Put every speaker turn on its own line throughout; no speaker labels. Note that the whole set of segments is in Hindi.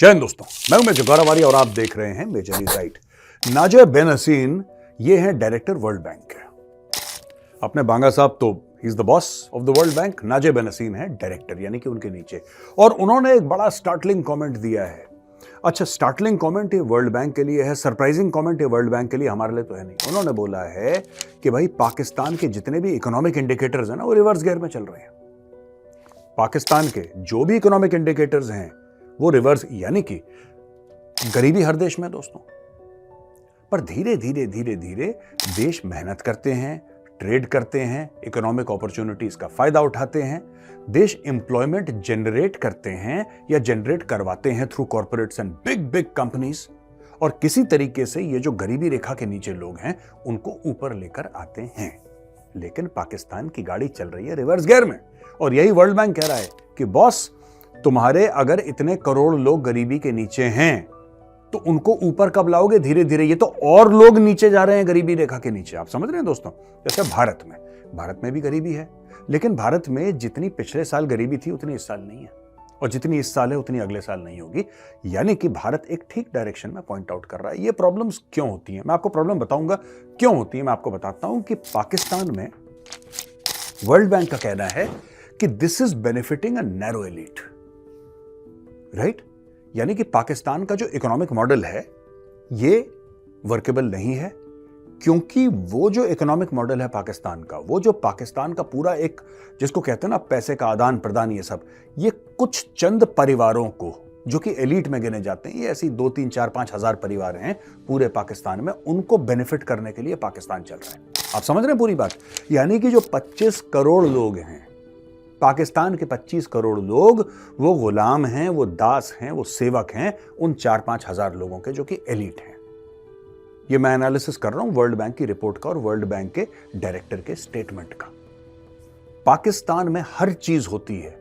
जय हिंद दोस्तों, मैं हूं मेजर गौरवारी और आप देख रहे हैं major is right. Nazia Ben Haseen ये हैं डायरेक्टर वर्ल्ड बैंक के। अपने बांगा साहब तो he is the boss of the world bank, Nazia Ben हसीन है डायरेक्टर यानी कि उनके नीचे। और उन्होंने एक बड़ा स्टार्टलिंग कमेंट दिया है। अच्छा, स्टार्टलिंग कमेंट ये वर्ल्ड बैंक के लिए है, सरप्राइजिंग कमेंट ये वर्ल्ड बैंक के लिए, हमारे लिए तो है नहीं। उन्होंने बोला है कि भाई पाकिस्तान के जितने भी इकोनॉमिक इंडिकेटर्स हैं ना वो रिवर्स गियर में चल रहे हैं। पाकिस्तान के जो भी इकोनॉमिक इंडिकेटर्स हैं वो रिवर्स, यानी कि गरीबी हर देश में है दोस्तों। पर धीरे धीरे धीरे धीरे देश मेहनत करते हैं, ट्रेड करते हैं, इकोनॉमिक अपॉर्चुनिटीज का फायदा उठाते हैं, देश एम्प्लॉयमेंट जनरेट करते हैं या जनरेट करवाते हैं through corporates and big big companies, और किसी तरीके से ये जो गरीबी रेखा के नीचे लोग हैं उनको ऊपर लेकर आते हैं। लेकिन पाकिस्तान की गाड़ी चल रही है रिवर्स गियर में, और यही वर्ल्ड बैंक कह रहा है कि बॉस, तुम्हारे अगर इतने करोड़ लोग गरीबी के नीचे हैं तो उनको ऊपर कब लाओगे? धीरे धीरे ये तो और लोग नीचे जा रहे हैं गरीबी रेखा के नीचे। आप समझ रहे हैं दोस्तों? जैसे भारत में भी गरीबी है, लेकिन भारत में जितनी पिछले साल गरीबी थी उतनी इस साल नहीं है, और जितनी इस साल है उतनी अगले साल नहीं होगी। यानी कि भारत एक ठीक डायरेक्शन में पॉइंट आउट कर रहा है। ये प्रॉब्लम्स क्यों होती हैं मैं आपको प्रॉब्लम बताऊंगा क्यों होती है। मैं आपको बताता हूं कि पाकिस्तान में वर्ल्ड बैंक का कहना है कि this is benefiting a narrow elite, right? यानी कि पाकिस्तान का जो इकोनॉमिक मॉडल है ये वर्केबल नहीं है, क्योंकि वो जो इकोनॉमिक मॉडल है पाकिस्तान का, वो जो पाकिस्तान का पूरा एक, जिसको कहते हैं ना पैसे का आदान प्रदान, ये सब, ये कुछ चंद परिवारों को जो कि एलीट में गिने जाते हैं, ये ऐसी 2, 3, 4, 5 हजार परिवार हैं पूरे पाकिस्तान में, उनको बेनिफिट करने के लिए पाकिस्तान चल रहा है। आप समझ रहे हैं पूरी बात? यानी कि जो 25 करोड़ लोग हैं पाकिस्तान के, 25 करोड़ लोग वो गुलाम हैं, वो दास हैं, वो सेवक हैं उन 4-5 हजार लोगों के जो कि एलीट हैं। ये मैं एनालिसिस कर रहा हूं वर्ल्ड बैंक की रिपोर्ट का और वर्ल्ड बैंक के डायरेक्टर के स्टेटमेंट का। पाकिस्तान में हर चीज होती है।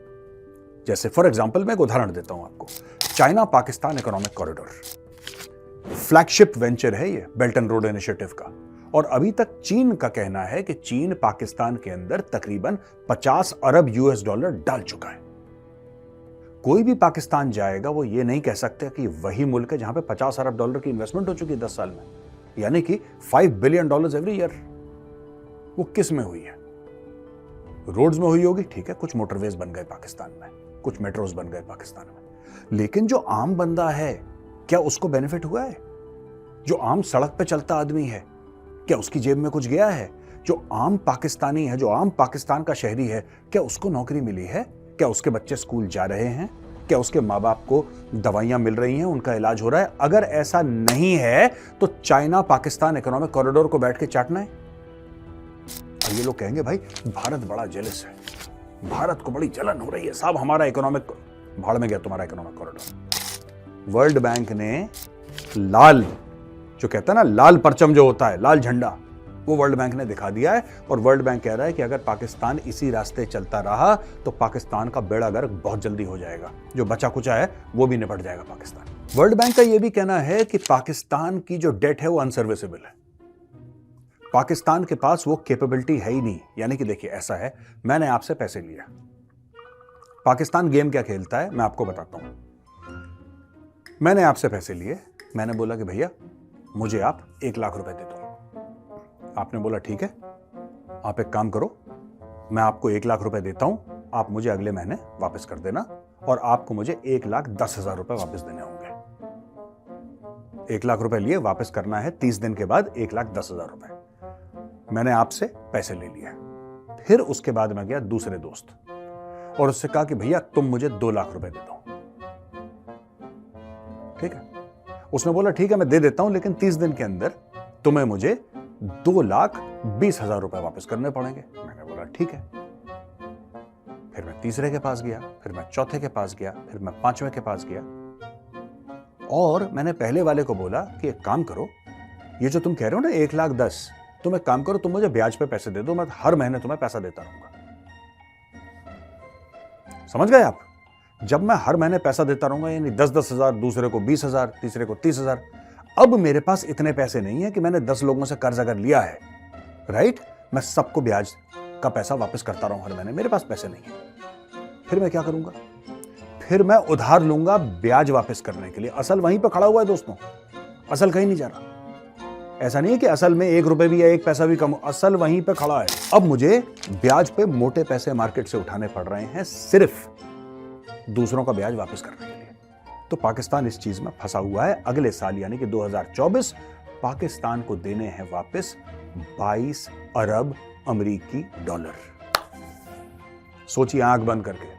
जैसे फॉर एग्जांपल मैं एक उदाहरण देता हूं आपको। China Pakistan economic corridor flagship venture है ये बेल्ट एंड रोड इनिशिएटिव का, और अभी तक चीन का कहना है कि चीन पाकिस्तान के अंदर तकरीबन 50 अरब US डॉलर डाल चुका है। कोई भी पाकिस्तान जाएगा वो ये नहीं कह सकते कि वही मुल्क है जहां पे 50 अरब डॉलर की इन्वेस्टमेंट हो चुकी है 10 साल में, यानी कि $5 बिलियन एवरी ईयर। वो किस में हुई है? रोड्स में हुई होगी, ठीक है, कुछ मोटरवेज बन गए पाकिस्तान में, कुछ मेट्रोज बन गए पाकिस्तान में, लेकिन जो आम बंदा है क्या उसको बेनिफिट हुआ है? जो आम सड़क पे चलता आदमी है क्या उसकी जेब में कुछ गया है? जो आम पाकिस्तानी है, जो आम पाकिस्तान का शहरी है, क्या उसको नौकरी मिली है? क्या उसके बच्चे स्कूल जा रहे हैं? क्या उसके माँ बाप को दवाइयां मिल रही हैं, उनका इलाज हो रहा है? अगर ऐसा नहीं है तो चाइना पाकिस्तान इकोनॉमिक कॉरिडोर को बैठ के चाटना है। और ये लोग कहेंगे भाई भारत बड़ा जेलस है, भारत को बड़ी जलन हो रही है साहब, हमारा इकोनॉमिक भाड़ में गया तुम्हारा इकोनॉमिक कॉरिडोर। वर्ल्ड बैंक ने लाल, जो कहता है ना लाल परचम जो होता है, लाल झंडा, वो वर्ल्ड बैंक ने दिखा दिया है। और वर्ल्ड बैंक कह रहा है कि अगर पाकिस्तान इसी रास्ते चलता रहा तो पाकिस्तान का बेड़ा गर्क बहुत जल्दी हो जाएगा, जो बचा कुचा है वो भी निपट जाएगा पाकिस्तान। वर्ल्ड बैंक का यह भी कहना है कि पाकिस्तान की जो डेट है वो अनसर्विसेबल है। पाकिस्तान के पास वो कैपेबिलिटी है ही नहीं। यानी कि देखिए ऐसा है, मैंने आपसे पैसे लिया, पाकिस्तान गेम क्या खेलता है मैं आपको बताता हूं। मैंने आपसे पैसे लिए, मैंने बोला कि भैया मुझे आप 1 लाख रुपए दे दो। आपने बोला ठीक है, आप एक काम करो, मैं आपको 1 लाख रुपए देता हूं, आप मुझे अगले महीने वापस कर देना, और आपको मुझे 1,10,000 रुपए वापस देने होंगे। 1 लाख रुपए लिए, वापस करना है 30 दिन के बाद 1,10,000 रुपए। मैंने आपसे पैसे ले लिए। फिर उसके बाद मैं गया दूसरे दोस्त और उससे कहा कि भैया तुम मुझे 2 लाख रुपए दे दो। ठीक है, उसने बोला ठीक है मैं दे देता हूं, लेकिन 30 दिन के अंदर तुम्हें मुझे 2,20,000 रुपए वापस करने पड़ेंगे। मैंने बोला ठीक है। फिर मैं तीसरे के पास गया, फिर मैं चौथे के पास गया, फिर मैं 5वें के पास गया, और मैंने पहले वाले को बोला कि एक काम करो, ये जो तुम कह रहे हो ना 1,10,000, तुम एक काम करो, तुम मुझे ब्याज पे पैसे दे दो, मैं हर महीने तुम्हें पैसा देता रहूंगा। समझ गए आप? जब मैं हर महीने पैसा देता रहूंगा, यानी 10-10 हजार, दूसरे को 20,000, तीसरे को 30,000। अब मेरे पास इतने पैसे नहीं है कि मैंने 10 लोगों से कर्ज अगर लिया है, राइट, मैं सबको ब्याज का पैसा वापस करता रहूं हर महीने, मेरे पास पैसे नहीं है। फिर मैं क्या करूंगा? फिर मैं उधार लूंगा ब्याज वापस करने के लिए। असल वहीं पर खड़ा हुआ है दोस्तों, असल कहीं नहीं जा रहा। ऐसा नहीं है कि असल में 1 रुपए भी या 1 पैसा भी कम, असल वहीं पे खड़ा है। अब मुझे ब्याज पे मोटे पैसे मार्केट से उठाने पड़ रहे हैं सिर्फ दूसरों का ब्याज वापस करने के लिए। तो पाकिस्तान इस चीज में फंसा हुआ है। अगले साल यानी कि 2024 पाकिस्तान को देने हैं वापस 22 अरब अमेरिकी डॉलर। सोचिए आंख बंद करके,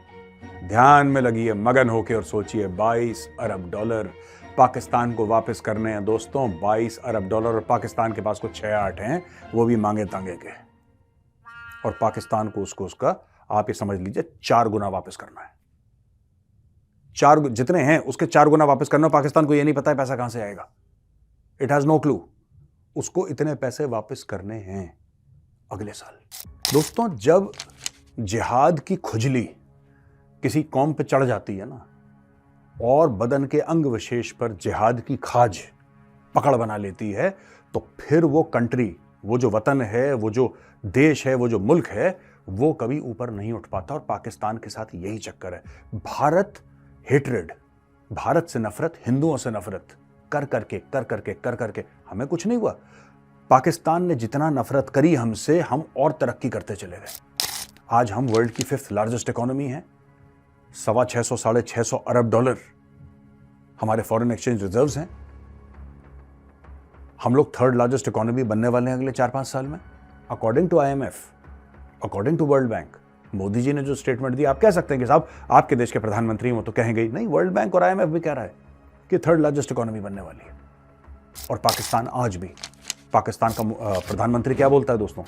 ध्यान में लगी है, मगन होके और सोचिए 22 अरब डॉलर पाकिस्तान को वापस करने हैं दोस्तों। 22 अरब डॉलर। और पाकिस्तान के पास कुछ 6-8 हैं, वो भी मांगे तांगे के। और पाकिस्तान को उसका आप ये समझ लीजिए 4 गुना वापस करना है। 4 जितने हैं उसके 4 गुना वापस करना। पाकिस्तान को ये नहीं पता है पैसा कहां से आएगा, इट हैज नो क्लू। उसको इतने पैसे वापस करने हैं अगले साल। दोस्तों, जब जिहाद की खुजली किसी कौम पे चढ़ जाती है ना, और बदन के अंग विशेष पर जिहाद की खाज पकड़ बना लेती है, तो फिर वो कंट्री, वो जो वतन है, वो जो देश है, वो जो मुल्क है, वो कभी ऊपर नहीं उठ पाता। और पाकिस्तान के साथ यही चक्कर है। भारत हेट्रेड, भारत से नफरत, हिंदुओं से नफरत कर करके हमें कुछ नहीं हुआ। पाकिस्तान ने जितना नफरत करी हमसे, हम और तरक्की करते चले गए। आज हम वर्ल्ड की 5th लार्जेस्ट इकोनॉमी है। 650-650 अरब डॉलर हमारे फॉरेन एक्सचेंज रिजर्व्स हैं। हम लोग 3rd लार्जेस्ट इकोनॉमी बनने वाले हैं अगले 4-5 साल में, according to IMF, according to World Bank. Modi ji ने जो स्टेटमेंट दी, आप कह सकते हैं कि साहब आपके देश के प्रधानमंत्री वो तो कहेंगे ही नहीं, वर्ल्ड बैंक और IMF भी कह रहा है कि 3rd लार्जेस्ट इकोनॉमी बनने वाली है। और पाकिस्तान आज भी, पाकिस्तान का प्रधानमंत्री क्या बोलता है दोस्तों,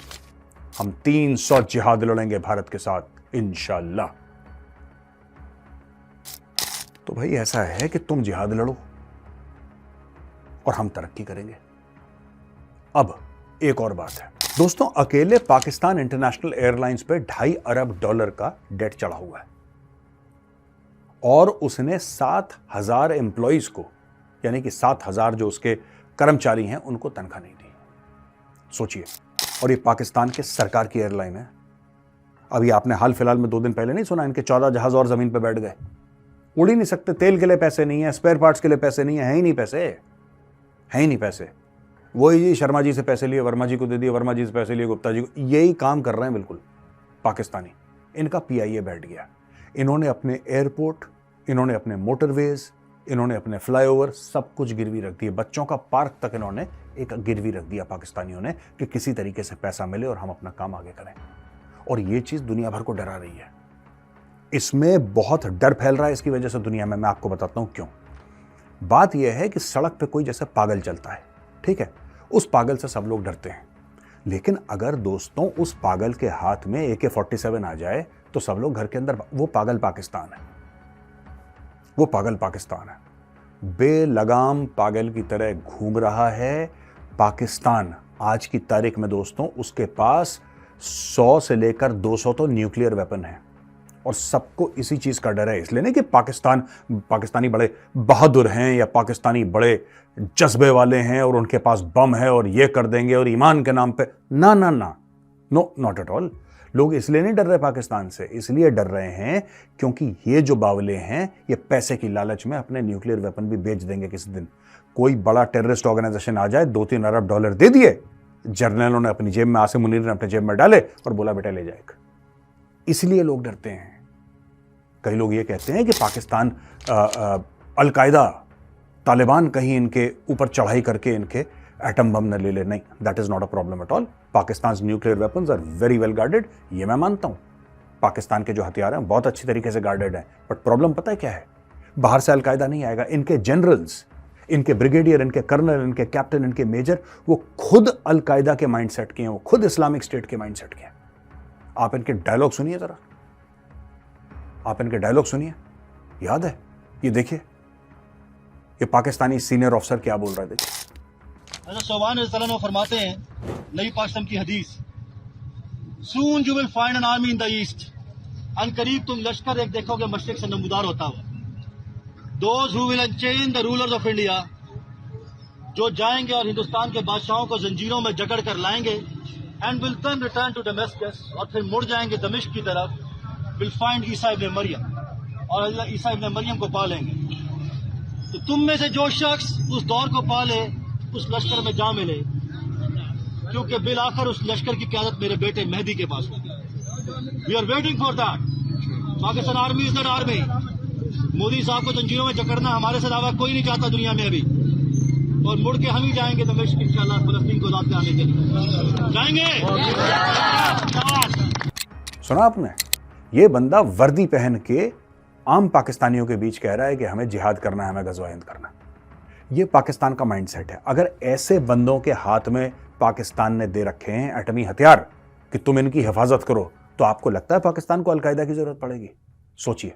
हम 300 जिहाद लड़ेंगे भारत के साथ इंशाल्लाह। तो भाई ऐसा है कि तुम जिहाद लड़ो और हम तरक्की करेंगे। अब एक और बात है दोस्तों, अकेले पाकिस्तान इंटरनेशनल एयरलाइंस पे 2.5 अरब डॉलर का डेट चढ़ा हुआ है। और उसने 7,000 एम्प्लॉइज को, यानी कि 7,000 जो उसके कर्मचारी हैं, उनको तनख्वाह नहीं दी। सोचिए। और ये पाकिस्तान के सरकार की एयरलाइन है। अभी आपने हाल फिलहाल में 2 दिन पहले नहीं सुना, इनके 14 जहाज और जमीन पर बैठ गए, उड़ ही नहीं सकते। तेल के लिए पैसे नहीं है, स्पेयर पार्ट्स के लिए पैसे नहीं है ही नहीं पैसे, है ही नहीं पैसे। वही जी शर्मा जी से पैसे लिए, वर्मा जी को दे दिए, वर्मा जी से पैसे लिए गुप्ता जी को। यही काम कर रहे हैं बिल्कुल पाकिस्तानी। इनका PIA बैठ गया। इन्होंने अपने एयरपोर्ट, इन्होंने अपने मोटरवेज, इन्होंने अपने फ्लाईओवर सब कुछ गिरवी रख दिए। बच्चों का पार्क तक इन्होंने एक गिरवी रख दिया पाकिस्तानियों ने, कि किसी तरीके से पैसा मिले और हम अपना काम आगे करें। और ये चीज दुनिया भर को डरा रही है। इसमें बहुत डर फैल रहा है इसकी वजह से दुनिया में। मैं आपको बताता हूं क्यों। बात यह है कि सड़क पे कोई जैसे पागल चलता है, ठीक है, उस पागल से सब लोग डरते हैं। लेकिन अगर दोस्तों उस पागल के हाथ में AK-47 आ जाए तो सब लोग घर के अंदर, वो पागल पाकिस्तान है, वो पागल पाकिस्तान है। बेलगाम पागल की तरह घूम रहा है पाकिस्तान। आज की तारीख में दोस्तों उसके पास 100 से लेकर 200 तो न्यूक्लियर वेपन है। और सबको इसी चीज का डर है। इसलिए नहीं कि पाकिस्तानी बड़े बहादुर हैं या पाकिस्तानी बड़े जज्बे वाले हैं और उनके पास बम है और ये कर देंगे और ईमान के नाम पे, ना ना ना, नो, नॉट एट ऑल। लोग इसलिए नहीं डर रहे पाकिस्तान से, इसलिए डर रहे हैं क्योंकि ये जो बावले हैं ये पैसे की लालच में अपने न्यूक्लियर वेपन भी बेच देंगे किसी दिन। कोई बड़ा टेररिस्ट ऑर्गेनाइजेशन आ जाए, 2-3 अरब डॉलर दे दिए, जर्नलों ने अपनी जेब में, आसिम मुनीर ने अपने जेब में डाले और बोला बेटा ले जाएगा। इसलिए लोग डरते हैं। कई लोग ये कहते हैं कि पाकिस्तान अलकायदा, तालिबान कहीं इनके ऊपर चढ़ाई करके इनके एटम बम न ले ले। नहीं, that is not a problem at all. Pakistan nuclear weapons are very well guarded, ये मैं मानता हूं। पाकिस्तान के जो हथियार हैं बहुत अच्छी तरीके से गार्डेड हैं। बट प्रॉब्लम पता है क्या है? बाहर से अलकायदा नहीं आएगा। इनके जनरल्स, इनके ब्रिगेडियर, इनके कर्नल, इनके कैप्टन, इनके मेजर, वो खुद अलकायदा के माइंडसेट के हैं, वो खुद इस्लामिक स्टेट के माइंडसेट के हैं। आप इनके डायलॉग सुनिए जरा, आप इनके डायलॉग सुनिए, याद है? ये देखिए, ये पाकिस्तानी सीनियर ऑफिसर क्या बोल रहा है, देखिए।
वो फरमाते हैं, नबी पाक की हदीस, soon you will find an army in the east, अनकरीब तुम लश्कर एक देखोगे मशरिक से नमूदार होता हुआ। Those who will unchain the rulers of India, जो जाएंगे और हिंदुस्तान के बादशाहों को जंजीरों में जकड़ कर लाएंगे, and will then return to दमिश्क, और फिर मुड़ जाएंगे दमिश्क की तरफ, विल फाइंड ईसा इब्न मरियम, और हज़रत ईसा इब्न मरियम को पालेंगे। तो तुम में से जो शख्स उस दौर को पाले उस लश्कर में जा मिले, क्योंकि बिल आखिर उस लश्कर की क़यादत मेरे बेटे मेहदी के पास होगी। We are waiting for that. Pakistan army is that army. Modi sahab को जंजीरों में जकड़ना हमारे से अलावा कोई नहीं चाहता दुनिया में अभी, और मुड़ के हम ही जाएंगे दमिश्क इंशाअल्लाह फलस्तीन को लाते आने के लिए जाएंगे।
सुना आपने? ये बंदा वर्दी पहन के आम पाकिस्तानियों के बीच कह रहा है कि हमें जिहाद करना है, हमें गज़वा-ए-हिंद करना है। ये पाकिस्तान का माइंडसेट है। अगर ऐसे बंदों के हाथ में पाकिस्तान ने दे रखे हैं एटमी हथियार कि तुम इनकी हिफाजत करो, तो आपको लगता है पाकिस्तान को अलकायदा की जरूरत पड़ेगी? सोचिए।